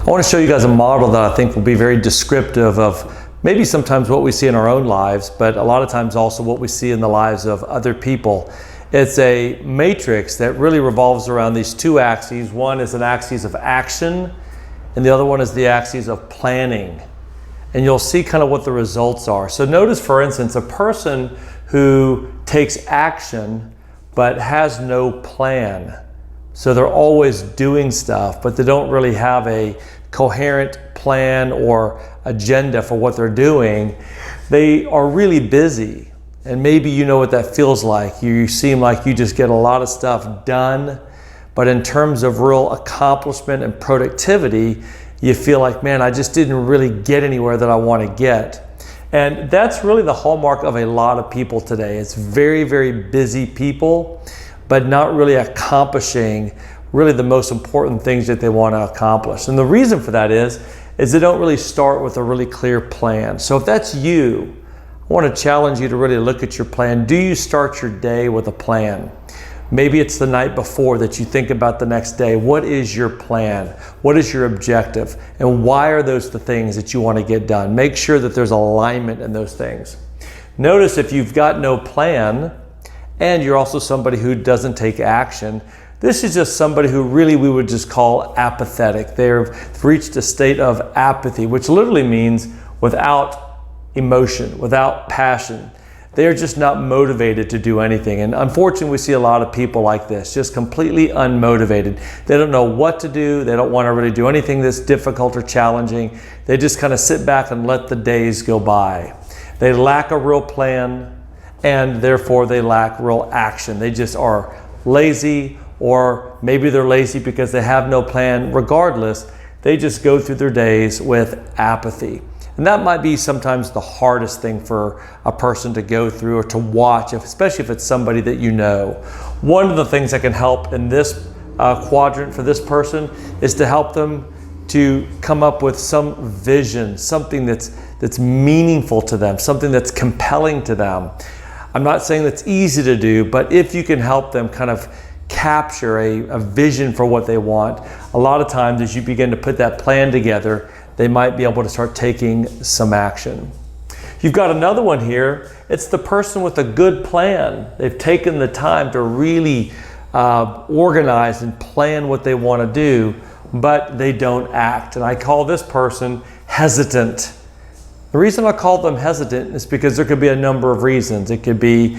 I want to show you guys a model that I think will be very descriptive of maybe sometimes what we see in our own lives, but a lot of times also what we see in the lives of other people. It's a matrix that really revolves around these two axes. One is an axis of action, and the other one is the axis of planning. And you'll see kind of what the results are. So notice, for instance, a person who takes action but has no plan. So they're always doing stuff, but they don't really have a coherent plan or agenda for what they're doing. They are really busy. And maybe you know what that feels like. You seem like you just get a lot of stuff done, but in terms of real accomplishment and productivity, you feel like, man, I just didn't really get anywhere that I want to get. And that's really the hallmark of a lot of people today. It's very, very busy people, but not really accomplishing really the most important things that they want to accomplish. And the reason for that is they don't really start with a really clear plan. So if that's you, I want to challenge you to really look at your plan. Do you start your day with a plan? Maybe it's the night before that you think about the next day. What is your plan? What is your objective? And why are those the things that you want to get done? Make sure that there's alignment in those things. Notice if you've got no plan and you're also somebody who doesn't take action, this is just somebody who really we would just call apathetic. They've reached a state of apathy, which literally means without emotion, without passion. They are just not motivated to do anything. And unfortunately, we see a lot of people like this, just completely unmotivated. They don't know what to do. They don't want to really do anything that's difficult or challenging. They just kind of sit back and let the days go by. They lack a real plan, and therefore they lack real action. They just are lazy, or maybe they're lazy because they have no plan. Regardless, they just go through their days with apathy. And that might be sometimes the hardest thing for a person to go through or to watch, especially if it's somebody that you know. One of the things that can help in this quadrant for this person is to help them to come up with some vision, something that's meaningful to them, something that's compelling to them. I'm not saying that's easy to do, but if you can help them kind of capture a vision for what they want, a lot of times as you begin to put that plan together, they might be able to start taking some action. You've got another one here. It's the person with a good plan. They've taken the time to really organize and plan what they want to do, but they don't act. And I call this person hesitant. The reason I call them hesitant is because there could be a number of reasons. It could be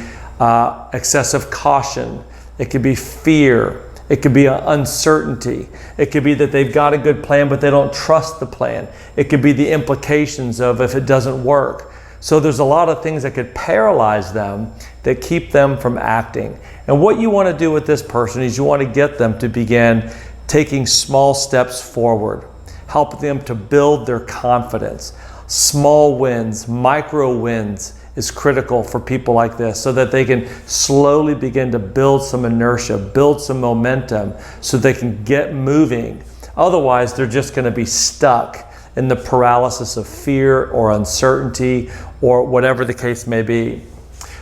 excessive caution. It could be fear. It could be uncertainty. It could be that they've got a good plan, but they don't trust the plan. It could be the implications of if it doesn't work. So there's a lot of things that could paralyze them that keep them from acting. And what you want to do with this person is you want to get them to begin taking small steps forward, help them to build their confidence. Small wins, micro wins is critical for people like this so that they can slowly begin to build some inertia, build some momentum so they can get moving. Otherwise, they're just going to be stuck in the paralysis of fear or uncertainty or whatever the case may be.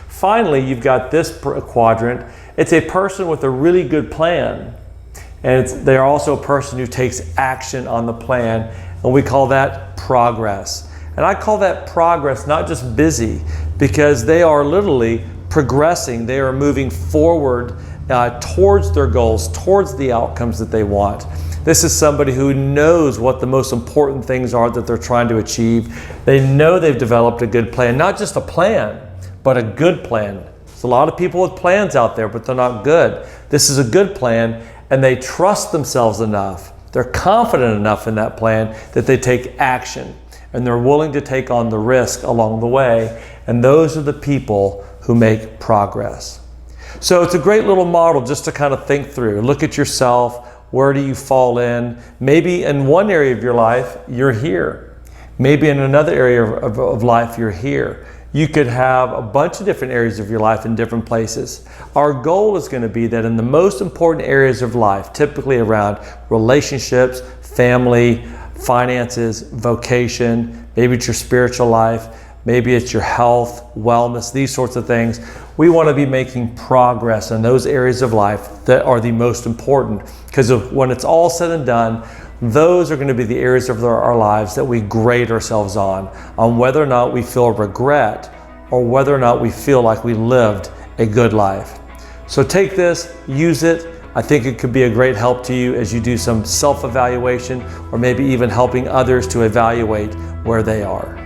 Finally, you've got this quadrant. It's a person with a really good plan. And they're also a person who takes action on the plan. And we call that progress. And I call that progress, not just busy, because they are literally progressing. They are moving forward towards their goals, towards the outcomes that they want. This is somebody who knows what the most important things are that they're trying to achieve. They know they've developed a good plan, not just a plan, but a good plan. There's a lot of people with plans out there, but they're not good. This is a good plan, and they trust themselves enough. They're confident enough in that plan that they take action. And they're willing to take on the risk along the way. And those are the people who make progress. So it's a great little model just to kind of think through. Look at yourself. Where do you fall in? Maybe in one area of your life, you're here. Maybe in another area of life, you're here. You could have a bunch of different areas of your life in different places. Our goal is going to be that in the most important areas of life, typically around relationships, family, finances, vocation, maybe it's your spiritual life, maybe it's your health, wellness, these sorts of things. We want to be making progress in those areas of life that are the most important, because when it's all said and done, those are going to be the areas of our lives that we grade ourselves on whether or not we feel regret or whether or not we feel like we lived a good life. So take this, use it. I think it could be a great help to you as you do some self-evaluation, or maybe even helping others to evaluate where they are.